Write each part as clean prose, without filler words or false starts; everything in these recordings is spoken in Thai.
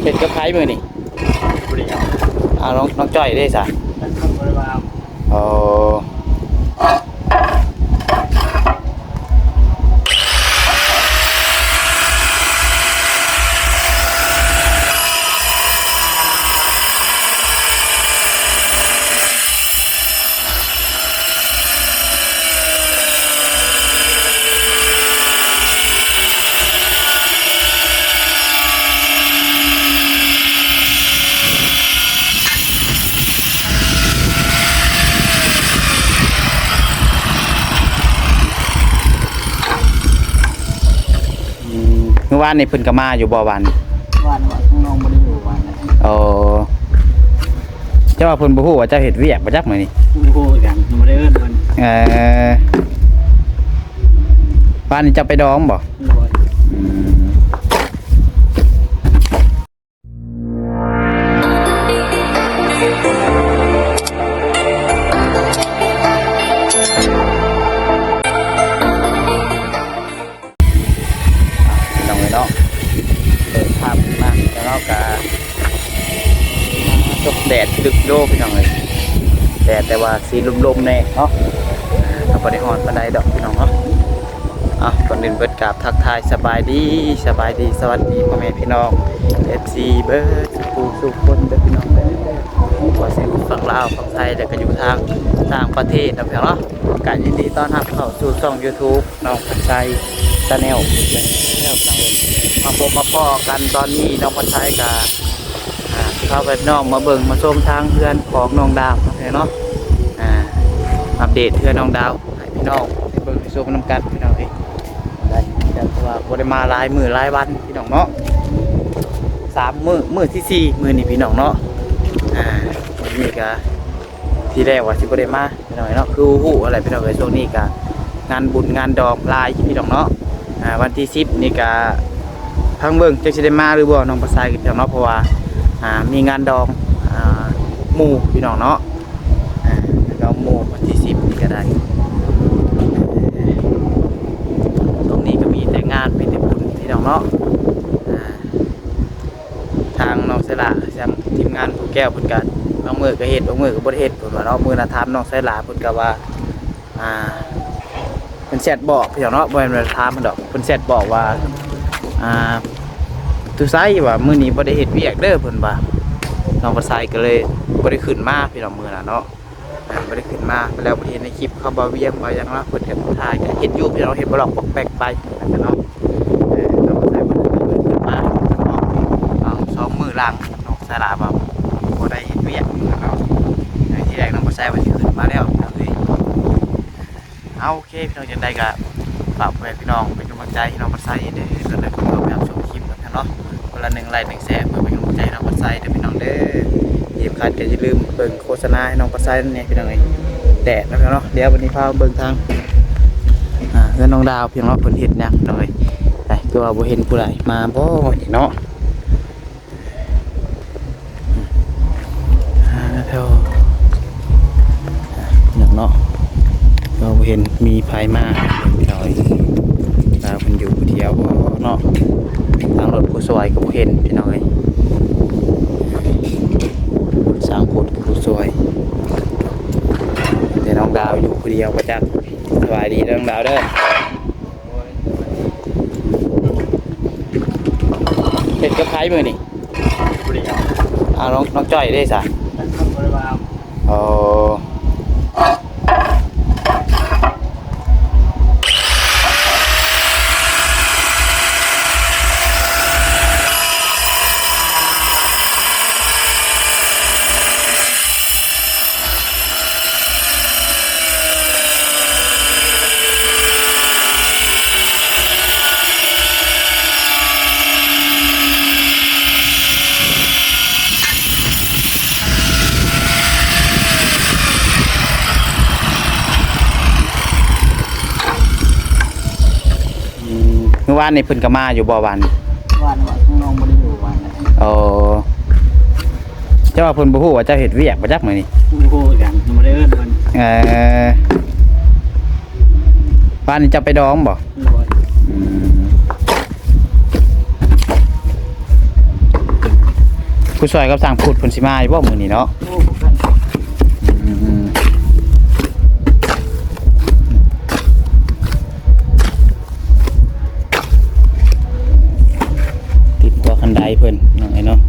เห็ดกับไผ่มือนี่บริการน้องจ้อยได้สะบริวารโอ้เมื่อวานนี่เพิ่นก็มาอยู่บ่วันวันข้างนอกบริอยู่วันโอ้เจ้าว่าเพิ่นบ่ฮู้ว่าเจ้าเฮ็ดเวียกบ่จักมื้อนี้โอ้กันบ่ได้เอิ้นเพิ่นบ้านนี้จะไปดองบ่น้องเนาะเปิดภาพมาแล้วเราก็ตกแดดดึกโดพี่น้องเลยแดดแต่ว่าสีลมๆแน่เนาะเราบ่ได้ฮ้อนปานใดดอกพี่น้องเนาะก่อนอื่นเปิดกราบทักทายสบายดีสวัสดีพ่อแม่พี่น้อง FC เบิร์ดสุขคนเด้อพี่น้องเด้อว่าสิฝั่งลาวฝั่งไทยแล้วก็อยู่ทางต่างประเทศนะพี่น้องเนาะการยินดีต้อนรับเข้าสู่ช่อง YouTube น้องพันชัย Channel แล้วมาพบมาป้อกันตอนนี้น้องพันชัยกับเข้าไปน้องมาเบิ่งมาชมทางเพื่อนของน้องดาวเนาะอัปเดตเพื่อนน้องดาวให้พี่น้องเบิ่งไปชมน้ำกันพี่น้องได้แต่ว่าบ่ได้มาหลายมื้อหลายวันพี่น้องเนาะ3 มื้อที่4มื้อนี้พี่น้องเนาะวันนี้ก็ที่แรกว่าสิบ่ได้มาพี่น้องเนาะคือฮู้อะไรพี่น้องเอ้ยช่วงนี้ก็งานบุญงานดอกลายพี่น้องเนาะวันที่10นี่ก็ทางเบิ่งจะสิได้มาหรือบ่น้องประสายพี่น้องเนาะเพราะว่ามีงานดองหมู่พี่น้องเนาะแล้วก็หมู่วันที่10นี่ก็ได้ตรงนี้ก็มีแต่งานมีแต่บุญพี่น้องเนาะทางน้องเสลาทางทีมงานผู้แก้วเพิ่นก็บางมื้อก็เฮ็ดบางมื้อก็บ่ได้เฮ็ดเพิ่นว่าเนาะมื้อน่ะถามน้องเสลาเพิ่นก็ว่าเพิ่นแชทบอกพี่น้องเนาะบ่แม่นว่าถามเพิ่นดอกเพิ่นแชทบอกว่าตุไซว่ามื้อนี้บ่ได้เฮ็ดเวียกเด้อเพิ่นว่าน้องประสายก็เลยบ่ได้ขึ้นมาพี่น้องมื้อน่ะเนาะบ่ได้ขึ้นมาแล้วบ่เห็นในคลิปเขาบ่เวียงบ่หยังเนาะเพิ่นก็ถ่ายก็เฮ็ดอยู่พี่น้องเฮ็ดบ่หลอกปอกแปลกไปนั่นเนาะน้องประสายบ่ได้ขึ้นมา2 มื้อหลังน้องสลาบ่ได้เฮ็ดเวียกเนาะที่แรกน้องประสายว่าสิขึ้นมาแล้วโอเคพี่น้องจังได๋ก็ฝากพี่น้องเป็นกำลังใจให้น้องประสายเด้อก็เลยพยายามชมคลิปกันเนาะคนละ1 ไลค์ 1 แชร์เพื่อเป็นกำลังใจให้น้องประสายเด้อพี่น้องเด้อที่สำคัญก็อย่าลืมเบิ่งโฆษณาให้น้องประสายนั่นเองพี่น้องเอ้ยแดดนะครับเนาะเดี๋ยววันนี้พาเบิ่งทางเพื่อนน้องดาวเพียงเนาะเพิ่นเฮ็ดหยังหน่อยแต่ตัวบ่เห็นผู้ใดมาบ่เนาะแถวเนาะเราเห็นมีไผมาพี่น้อยดาวเพิ่นอยู่ผู้เดียวบ่เนาะทางรถผู้สวยก็บ่เห็นพี่น้อยสร้างโพดผู้สวยแต่น้องดาวอยู่ผู้เดียวประจักษ์สบายดีน้องดาวเด้อเห็ดกับไผ่มือนี่บริการน้องจ้อยได้สะบริวารโอ้เมื่อวานนี่เพิ่นก็มาอยู่บ่วันวันข้างนอกบริอยู่วันโอ้เจ้าว่าเพิ่นบ่ฮู้ว่าเจ้าเฮ็ดเวียกบ่จักมื้อนี้โอ้กันบ่ได้เอิ้นเพิ่นบ้านนี้จะไปดองบ่ ผู้ช่วยกับสร้างพูดเพิ่นสิมาอีบ่มื้อนี้เนาะ โอ้กัน อืมติดตัวคันไดเพิ่นน้องไอ้เนาะ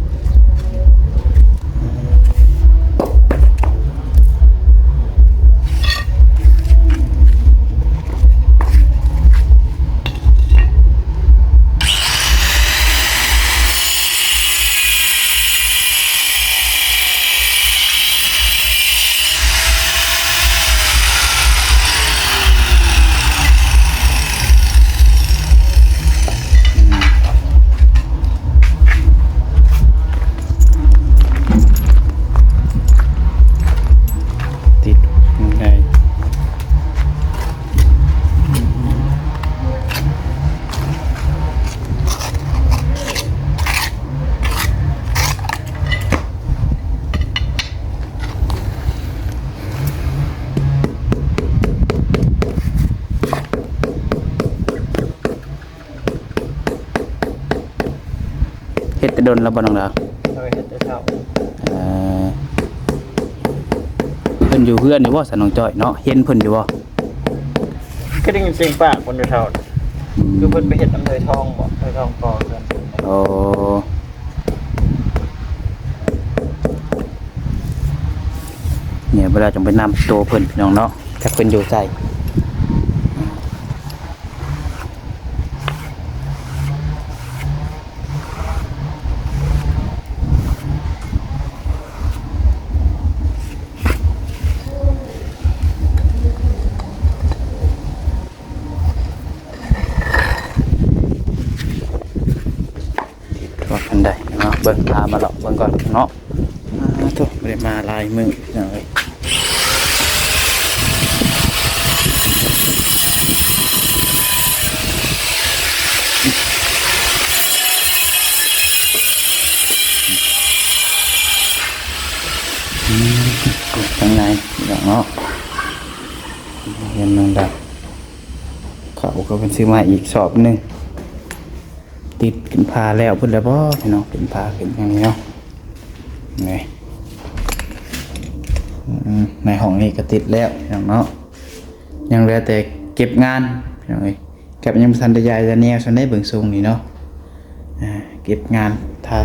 ติดไดเฮ็ดแต่ดนแล้วบ่น้องดาว เฮ็ดแต่เช้า เอ่อเพิ่นอยู่เพื่อนอยู่บ่สนองจ้อยเนาะเห็นเพิ่นอยู่บ่ ก็ได้ยินเสียงปากคนอยู่เท่าคือเพิ่นไปเฮ็ดน้ำเลยทองบ่เลยทองก่อเพิ่น โอ้เนี่ยเวลาจงไปนำตัวเพิ่นพี่น้องเนาะจักเพิ่นอยู่ใจว่าคันใดเนาะเบิ่งพามาเลาะเบิ่งก่อนเนาะทุกบ่ได้มาหลายมื้อเนาะเอ้ยทางไหนพี่น้องเนาะเห็นน้องดับเขาก็เป็นซื้อมาอีกสอบหนึงติดขึ้นพาแล้วพุ่นแล้วบ่พี่น้องขึ้นพาขึ้นอย่างนี้เนาะนี่ในห้องนี้ก็ติดแล้วพี่น้องเนาะยังเหลือแต่เก็บงานพี่น้องเอ้ยเก็บยังบ่ทันได้ย้ายจะแนวซันได้เบิ่งทรงนี่เนาะเก็บงานทา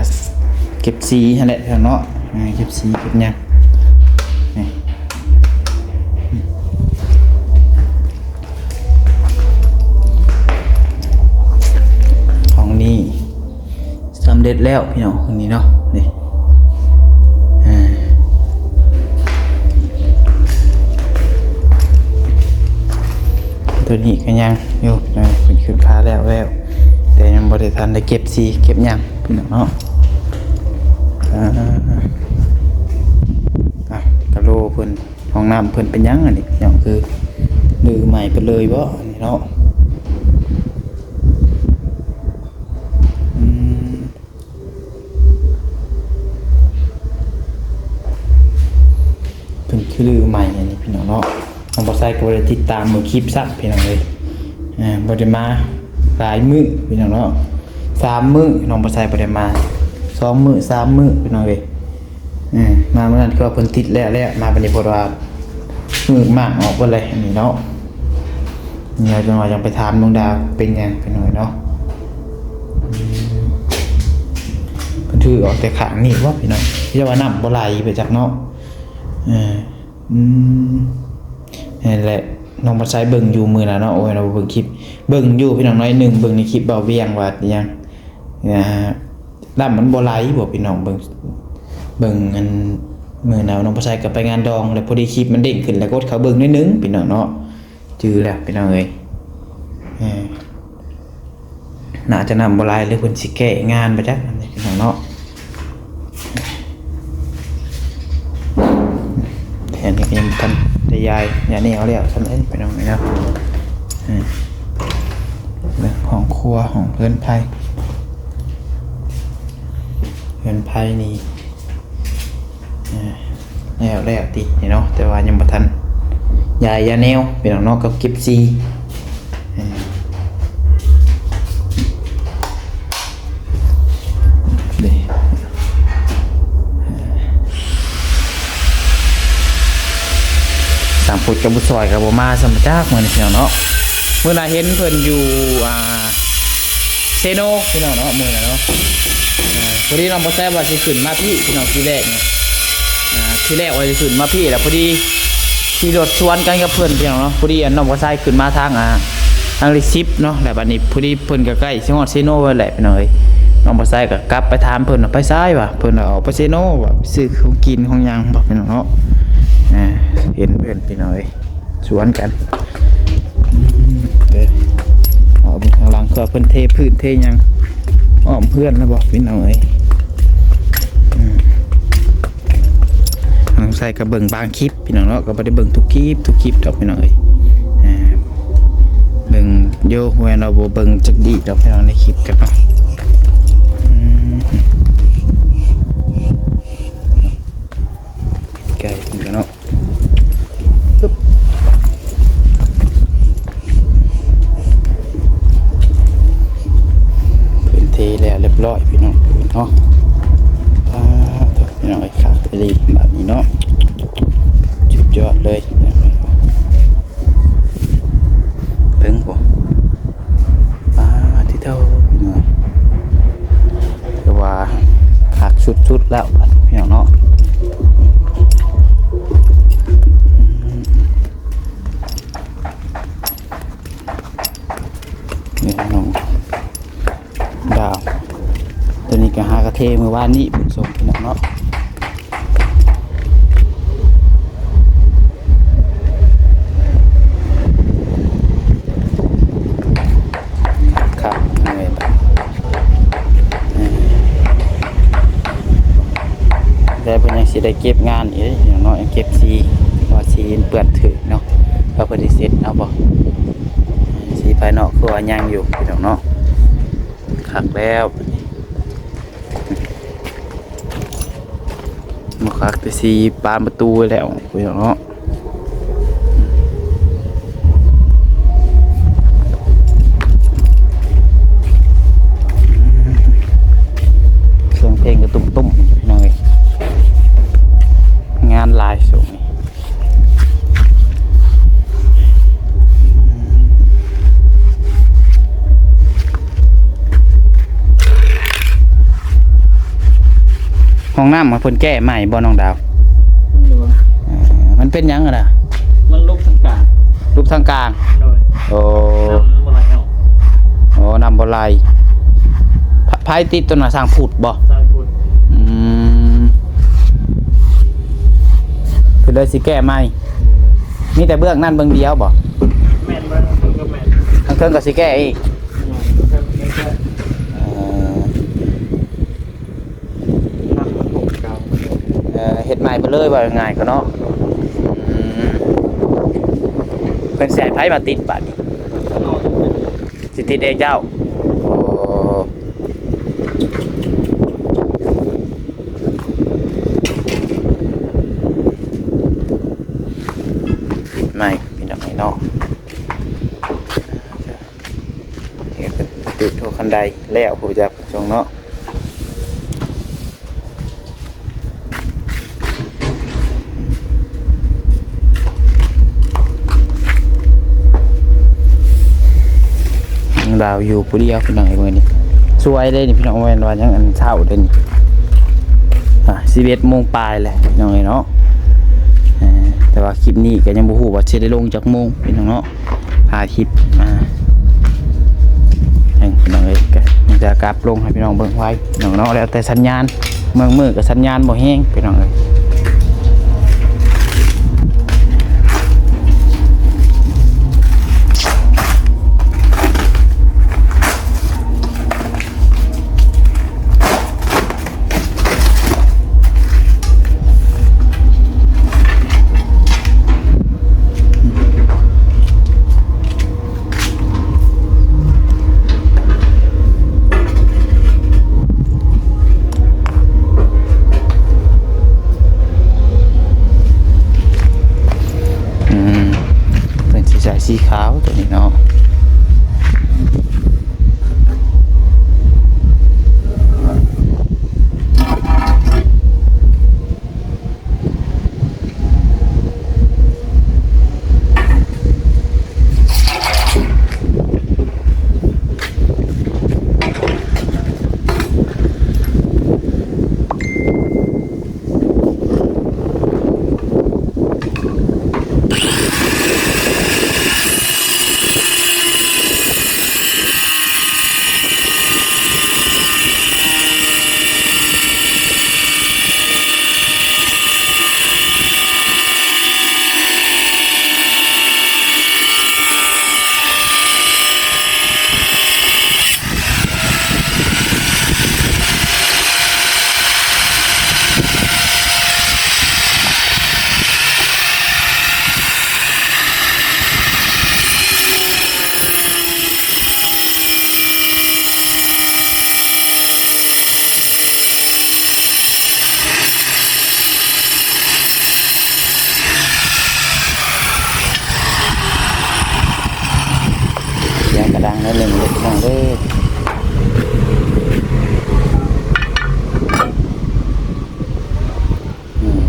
เก็บสีนั่นแหละพี่น้องเนาะเก็บสีเก็บหยังนี่นี่สำเร็จแล้วพี่น้องคนนี้เนาะนี่ตัวนี้ก็ยังอยู่เป็นขึ้นพาแล้วแต่ยังบริษัทได้เก็บสีเก็บยังพี่น้องเนาะกระโลเพิ่นห้องน้ำเพิ่นเป็นยังอันนี้พี่น้องคือดื้อใหม่ไปเลยบ่อันนี้เนาะคือใหม่อันนี้พี่น้องเนาะน้องบ่ใส่ก็ได้ติดตามมือคลิปซักพี่น้องเลยบ่ได้มาหลายมื้อพี่น้องเนาะ3มื้อน้องบ่ใส่บ่ได้มา2มื้อ3มื้อพี่น้องเอ้ยมาเมื่อนั้นก็เพิ่นติดแล้วมาบัดนี้บ่ว่ามื้อมากออกบ่เลยอันนี้เนาะเนี่ยจังว่ายังไปถามน้องดาวเป็นหยังพี่น้องเนาะเพิ่นถือออกแต่ข้างนี่ว่าพี่น้องที่ว่าน้ำบ่ไหลไปจากเนาะนี่แหละน้องมาใช้เบิ่งอยู่มือนะเนาะโอ้ยเราเบิ่งคลิปเบิ่งอยู่พี่น้องน้อยหนึ่งเบิ่งในคลิปเบาเวียงว่ายังลำมันบ่ไหลบ่พี่น้องเบิ่งอันมือหนาวน้องมาใช้กับไปงานดองแล้วพอดีคลิปมันเด้งขึ้นแล้วกดเขาเบิ่งนิดนึงพี่น้องเนาะจื้อแล้วพี่น้องเอ้ยน่าจะนำบ่ไหลเลยเพิ่นสิแก้งานไปจักพี่น้องเนาะแทนที่ยังทันได้ยายอย่านี่เอาแล้วทำเล่นไปน้องนะเรื่องของครัวของเพื่อนไพ่นี่แล้วติเนาะแต่ว่ายังบ่ทันยายยาแนวเป็นน้องกับเก็บซี กับบุซอยกับบ่มาสมจักมื้อนี้พี่น้องเนาะมื้อน่ะเห็นเพิ่นอยู่เซโนพี่น้องเนาะมื้อน่ะเนาะพอดีน้องบ่แซ่บว่าสิขึ้นมาพี่พี่น้องทีแรกเนี่ยทีแรกว่าสิขึ้นมาพี่แล้วพอดีขี่รถสวนกันกับเพิ่นพี่น้องเนาะพอดีน้องบ่ใส่ขึ้นมาทางลิซิปเนาะแล้วบัดนี้พอดีเพิ่นก็ใกล้สิฮอดเซโนไว้แหละพี่น้องเอ้ยน้องบ่ใส่ก็กลับไปถามเพิ่นว่าไปซ้ายว่ะเพิ่นเอาไปเซโนว่าไปซื้อของกินของหยังบ่พี่น้องเนาะเห็นเพื่อนพี่น้อยสวนกันเอาไปข้างหลังก็เพิ่นเทพื้นเทหยังอ้อมเพื่อนแล้วบอกพี่น้อยน้องใส่กระเบิ่งบางคลิปพี่น้องเนาะก็บ่ได้เบิ่งทุกคลิปดอกพี่น้อยเบิ่งโยแวนเราบ่เบิ่งจักดีดอกพี่น้องในคลิปกันเนาะไกลถึงกันเนาะพื้นที่แล้วเรียบร้อยพี่น้องเนาะพี่น้องไอ้ขาไปรีแบบนี้เนาะจุดยอดเลยเพิ่งผมที่เท่าพี่น้องคือว่าขาดชุดแล้วพี่น้องเนาะนี่น้องดาวตัวนี้ก็หากระเทเมื่อวานนี้บุญส่งพี่น้องเนาะครับนี่แต่เพิ่นยังสิได้เก็บงานอีกอย่างน้อยเก็บสีว่าสีเปื้อนถือเนาะก็เพิ่นสิเสร็จเอาบ่สีภายนอกคือว่ายังอยู่พี่น้องเนาะคักแล้วมาคักแต่สีปานประตูแล้วพี่น้องเนาะเครื่องเพลงก็ตุ้มๆหน่อยงานลายสูงห้องน้ำมันเพิ่นแก้ใหม่บ่น้องดาวมันเป็นยังอะล่ะมันลูกทางกลางรูปทางกลางโอ้นำบ่ไหลไผติดต้นน่ะสร้างผุดบ่สร้างพุทธคือเลยสิแก้ใหม่มีแต่เบื้องนั่นเบื้องเดียวบ่แม่นบ่ก็แม่นทางเครื่องก็สิแก้อีกเฮ็ดใหม่ไปเลยว่าง่ายก็เนาะเพิ่นสิให้ไผมาติดบัดนี้สิติดเองเจ้าไม่พี่น้องเนาะเฮ็ดติดทั่วคันใดแล้วผู้จักจงเนาะดาวอยู่ผู้เดียวพี่น้องไอ้เมื่อนี้สวยเลยนี่พี่น้องวันยังอันเช้าเด่น11 โมงปลายเลยพี่น้องเนาะแต่ว่าคลิปนี้ก็ยังบ่ฮู้ว่าสิได้ลงจากโมงพี่น้องเนาะพาคลิปมาพี่น้องเอ้ยก็จะกลับลงให้พี่น้องเบิ่งไว้พี่น้องเนาะแล้วแต่สัญญาณมือกับสัญญาณบ่แห้งพี่น้องเอ้ยสีขาวตัวนี้เนาะ พี่น้องเด้ออืม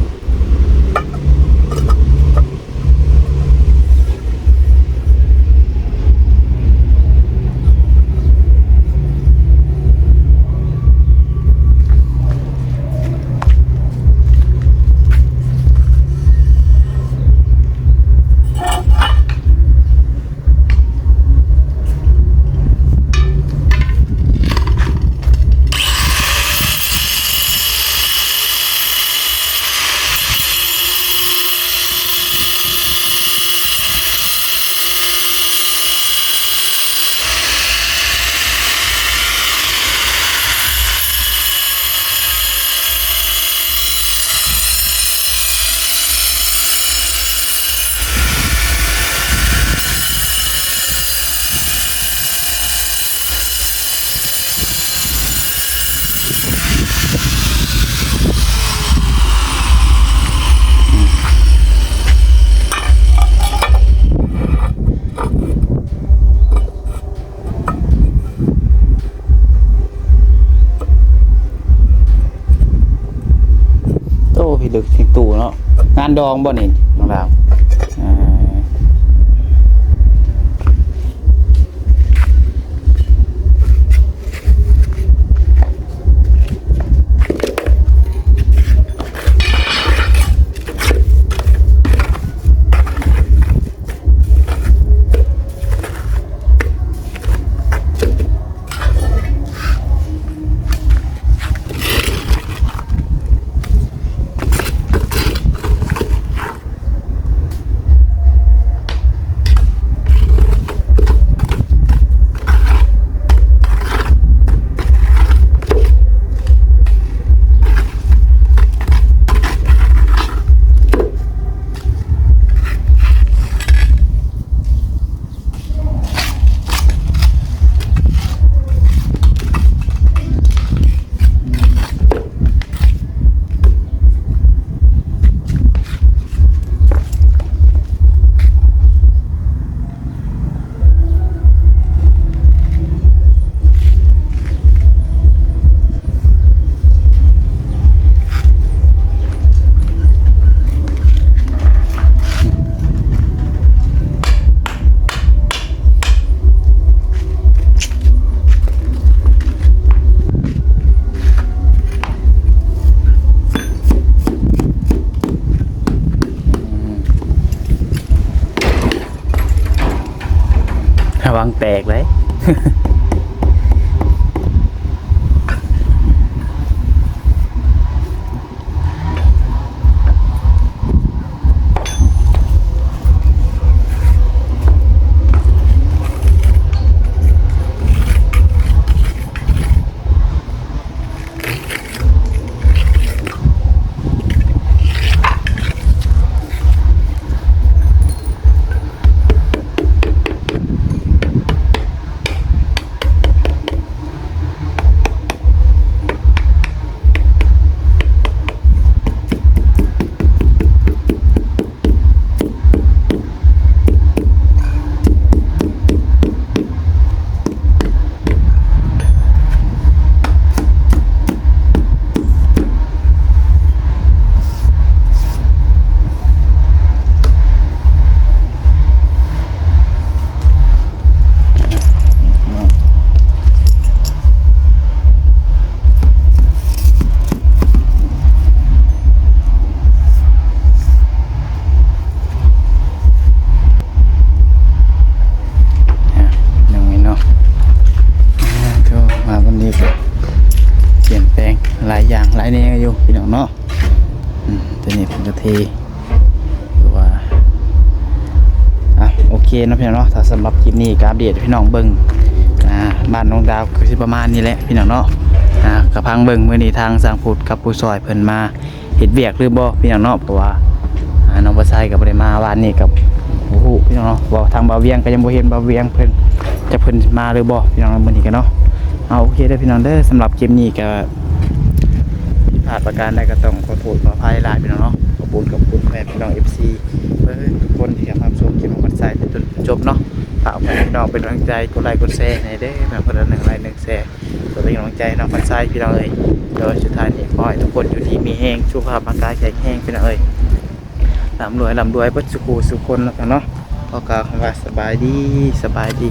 โตพี่ดึกที่ตู่เนาะงานดองบ่นี่น้องดาวอ่าระวังแตกเลย หลายแนวอยู่พี่น้องเนาะตัวนี้เป็นกะทิหรือว่าโอเคนะพี่น้องเนาะถ้าสำหรับคลิปนี้ก็อัปเดตพี่น้องเบิ่งบ้านน้องดาวก็สิประมาณนี้แหละพี่น้องเนาะกระพังเบิ่งมื้อนี้ทางสร้างพุทธกับผู้ซอยเพิ่นมาเฮ็ดเวียกหรือบ่พี่น้องเนาะเพราะว่าน้องบ่ใส่ก็บ่ได้มาวันนี้กับโอ้โหพี่น้องเนาะว่าทางบ่าวเวียงก็ยังบ่เห็นบ่าวเวียงเพิ่นจะเพิ่นมาหรือบ่พี่น้องมื้อนี้กันเนาะโอเคเด้อพี่น้องเด้อสำหรับคลิปนี้ก็ผิดพลาดประการใดก็ต้องขอโทษขออภัยหลายพี่น้องเนาะขอบคุณแม่พี่น้อง FC ทุกคนที่รับชมคลิปของมันใส่จนจบเนาะฝาก ให้พี่น้องเป็นกำลังใจกดไลค์กดแชร์ให้เด้อนะคนละ1 ไลค์1 แชร์เพื่อเป็นกำลังใจให้น้องพันทรายพี่น้องเอ้ยโดยสุดท้ายนี้ขอให้ทุกคนอยู่ที่มีแห้งสุขภาพร่างกายแข็งแรงพี่น้องเอ้ยร่ำรวยเบิดสุขสุขคนแล้วกันเนาะขอกล่าวคำว่าสบายดี